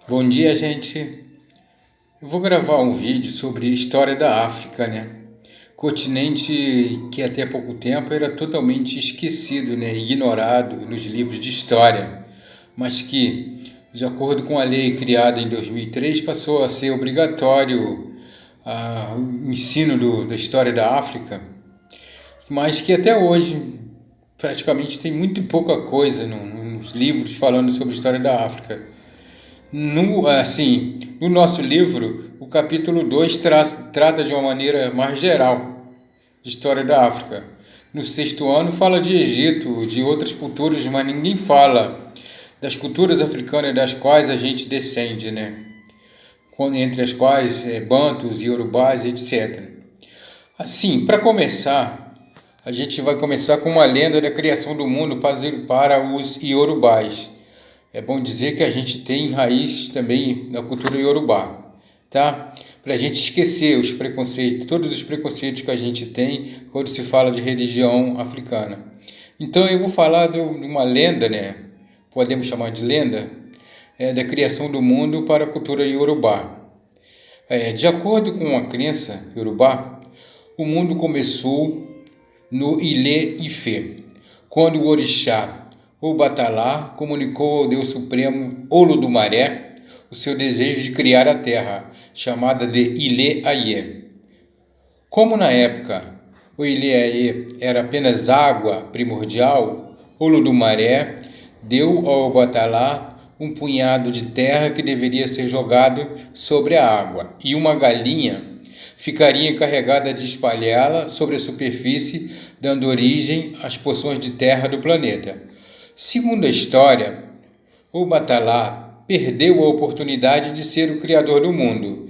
Bom dia, gente. Eu vou gravar um vídeo sobre a história da África, né? Continente que até pouco tempo era totalmente esquecido, né? Ignorado nos livros de história, mas que, de acordo com a lei criada em 2003, passou a ser obrigatório o ensino da história da África, mas que até hoje praticamente tem muito pouca coisa nos livros falando sobre a história da África. No nosso livro, o capítulo 2 trata de uma maneira mais geral de história da África. No sexto ano fala de Egito, de outras culturas, mas ninguém fala das culturas africanas das quais a gente descende, né? Entre as quais bantus, iorubás, etc. Assim, para começar, a gente vai começar com uma lenda da criação do mundo para os iorubás. É bom dizer que a gente tem raiz também na cultura iorubá, tá? Para a gente esquecer os preconceitos, todos os preconceitos que a gente tem quando se fala de religião africana. Então eu vou falar de uma lenda, né? Podemos chamar de lenda, da criação do mundo para a cultura iorubá. De acordo com a crença iorubá, o mundo começou no Ilê Ifé, quando o orixá Obatalá comunicou ao Deus Supremo Olodumaré o seu desejo de criar a terra, chamada de Ilê Ayé. Como na época o Ilê Ayé era apenas água primordial, Olodumaré deu ao Obatalá um punhado de terra que deveria ser jogado sobre a água, e uma galinha ficaria encarregada de espalhá-la sobre a superfície, dando origem às porções de terra do planeta. Segundo a história, Obatalá perdeu a oportunidade de ser o criador do mundo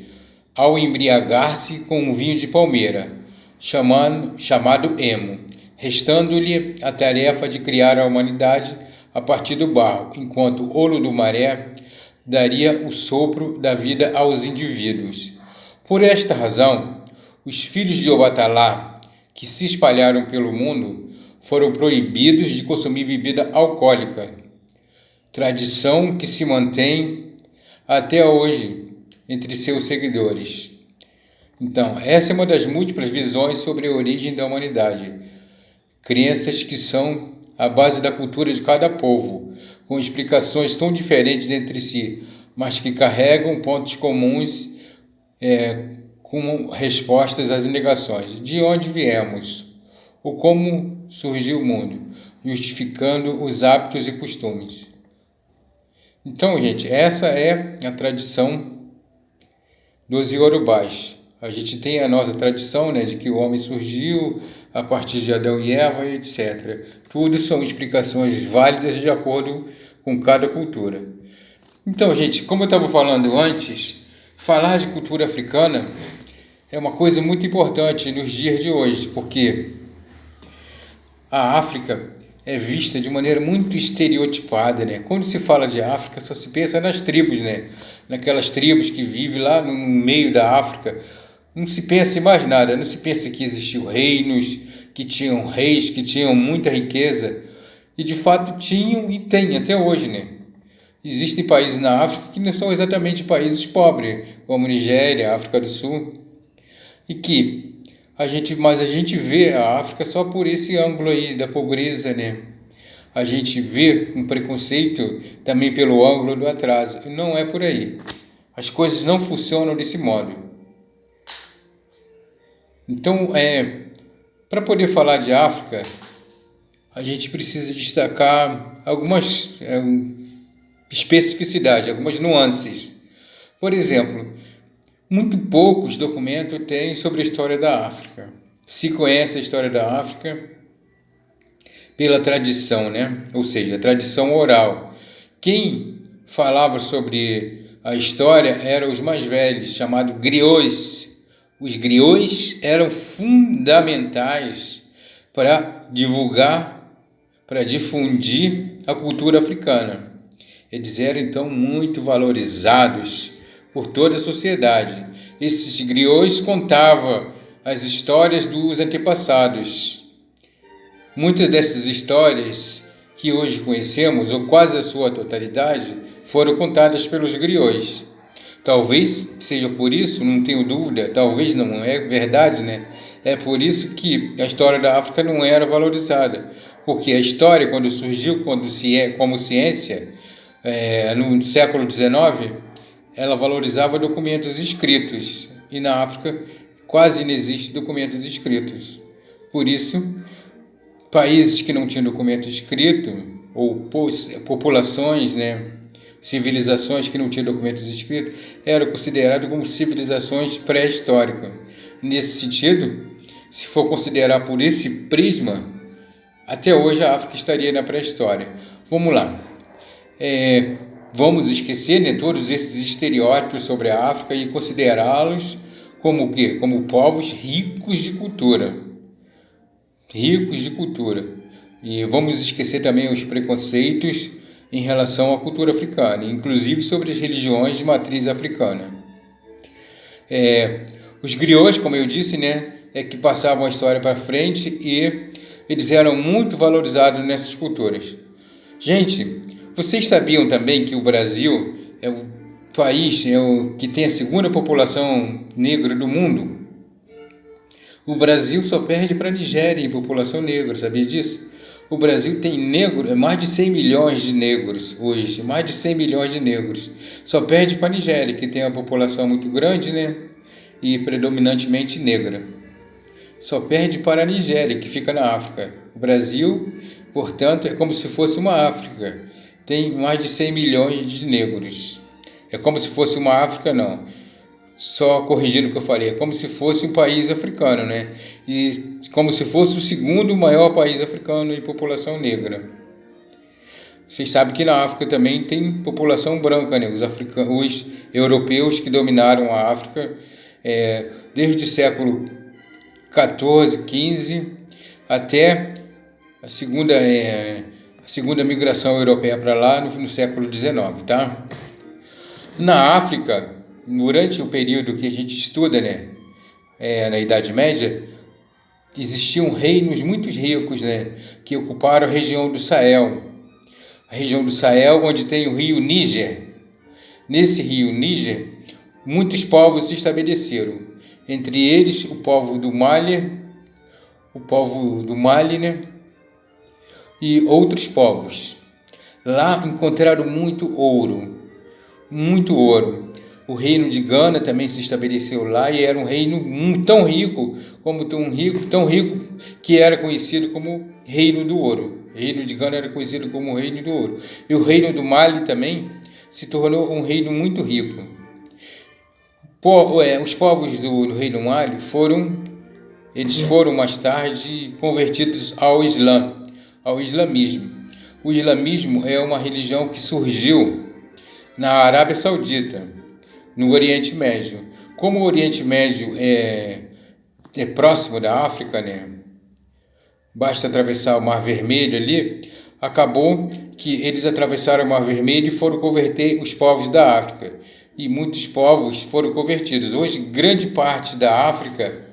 ao embriagar-se com um vinho de palmeira, chamado Emo, restando-lhe a tarefa de criar a humanidade a partir do barro, enquanto Olodumaré daria o sopro da vida aos indivíduos. Por esta razão, os filhos de Obatalá, que se espalharam pelo mundo, foram proibidos de consumir bebida alcoólica, tradição que se mantém até hoje entre seus seguidores. Então, essa é uma das múltiplas visões sobre a origem da humanidade, crenças que são a base da cultura de cada povo, com explicações tão diferentes entre si, mas que carregam pontos comuns como respostas às negações. De onde viemos? Ou como surgiu o mundo? Justificando os hábitos e costumes. Então, gente, essa é a tradição dos iorubás. A gente tem a nossa tradição, né, de que o homem surgiu a partir de Adão e Eva, etc. Tudo são explicações válidas de acordo com cada cultura. Então, gente, como eu estava falando antes, falar de cultura africana é uma coisa muito importante nos dias de hoje, porque a África é vista de maneira muito estereotipada, né? Quando se fala de África, só se pensa nas tribos, né? Naquelas tribos que vivem lá no meio da África. Não se pensa em mais nada, não se pensa que existiam reinos, que tinham reis, que tinham muita riqueza. E de fato tinham e têm até hoje, né? Existem países na África que não são exatamente países pobres, como Nigéria, África do Sul, mas a gente vê a África só por esse ângulo aí da pobreza, né? A gente vê um preconceito também pelo ângulo do atraso. E não é por aí. As coisas não funcionam desse modo. Então, para poder falar de África, a gente precisa destacar algumas especificidades, algumas nuances. Por exemplo, muito poucos documentos têm sobre a história da África. Se conhece a história da África pela tradição, né? Ou seja, a tradição oral. Quem falava sobre a história eram os mais velhos, chamados griots. Os griots eram fundamentais para difundir a cultura africana. Eles eram, então, muito valorizados por toda a sociedade. Esses griots contavam as histórias dos antepassados. Muitas dessas histórias que hoje conhecemos, ou quase a sua totalidade, foram contadas pelos griots. Talvez seja por isso, não tenho dúvida, talvez não é verdade, né? É por isso que a história da África não era valorizada, porque a história, quando surgiu como ciência, no século XIX, ela valorizava documentos escritos, e na África quase não existe documentos escritos. Por isso, países que não tinham documento escrito, ou populações, né, civilizações que não tinham documentos escritos, eram consideradas como civilizações pré-históricas. Nesse sentido, se for considerar por esse prisma, até hoje a África estaria na pré-história. Vamos lá. Vamos esquecer, né, todos esses estereótipos sobre a África e considerá-los como o quê? Como povos ricos de cultura. Ricos de cultura. E vamos esquecer também os preconceitos em relação à cultura africana, inclusive sobre as religiões de matriz africana. Os griots, como eu disse, né, que passavam a história para frente e eles eram muito valorizados nessas culturas. Gente, vocês sabiam também que o Brasil é o país que tem a segunda população negra do mundo? O Brasil só perde para a Nigéria em população negra, sabia disso? O Brasil tem mais de 100 milhões de negros hoje, mais de 100 milhões de negros. Só perde para a Nigéria, que tem uma população muito grande, né? E predominantemente negra. Só perde para a Nigéria, que fica na África. O Brasil, portanto, é como se fosse uma África. Tem mais de 100 milhões de negros. É como se fosse uma África, não. Só corrigindo o que eu falei, é como se fosse um país africano, né? E como se fosse o segundo maior país africano em população negra. Vocês sabem que na África também tem população branca, né? Os europeus que dominaram a África desde o século XIV, XV, até a segunda migração europeia para lá no século XIX, tá? Na África, durante o período que a gente estuda, né, na Idade Média, existiam reinos muito ricos, né, que ocuparam a região do Sahel. A região do Sahel, onde tem o rio Níger. Nesse rio Níger, muitos povos se estabeleceram. Entre eles, o povo do Mali, né, e outros povos. Lá encontraram muito ouro. O reino de Gana também se estabeleceu lá e era um reino tão rico que era conhecido como Reino do Ouro. O reino de Gana era conhecido como Reino do Ouro. E o reino do Mali também se tornou um reino muito rico. Os povos do reino Mali foram mais tarde convertidos ao islamismo. O islamismo é uma religião que surgiu na Arábia Saudita, no Oriente Médio. Como o Oriente Médio é próximo da África, né? Basta atravessar o Mar Vermelho ali, acabou que eles atravessaram o Mar Vermelho e foram converter os povos da África. E muitos povos foram convertidos. Hoje, grande parte da África,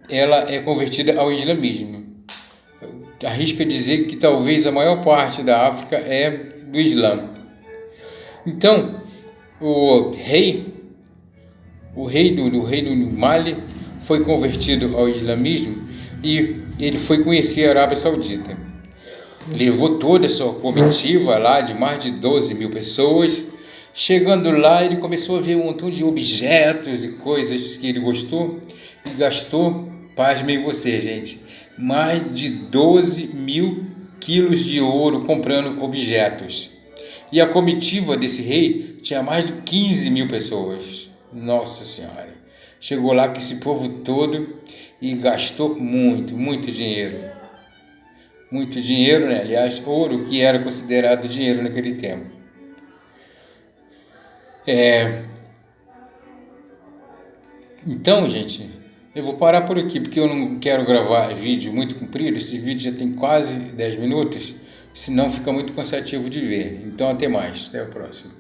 ela é convertida ao islamismo. Arrisco dizer que talvez a maior parte da África é do Islã. Então, o rei do reino do Mali foi convertido ao islamismo e ele foi conhecer a Arábia Saudita. Levou toda a sua comitiva lá de mais de 12 mil pessoas. Chegando lá, ele começou a ver um montão de objetos e coisas que ele gostou e gastou, pasmem você, gente, mais de 12 mil quilos de ouro comprando objetos. E a comitiva desse rei tinha mais de 15 mil pessoas. Nossa Senhora! Chegou lá com esse povo todo e gastou muito dinheiro. Muito dinheiro, né? Aliás, ouro que era considerado dinheiro naquele tempo. Então, gente, eu vou parar por aqui, porque eu não quero gravar vídeo muito comprido. Esse vídeo já tem quase 10 minutos, senão fica muito cansativo de ver. Então, até mais. Até o próximo.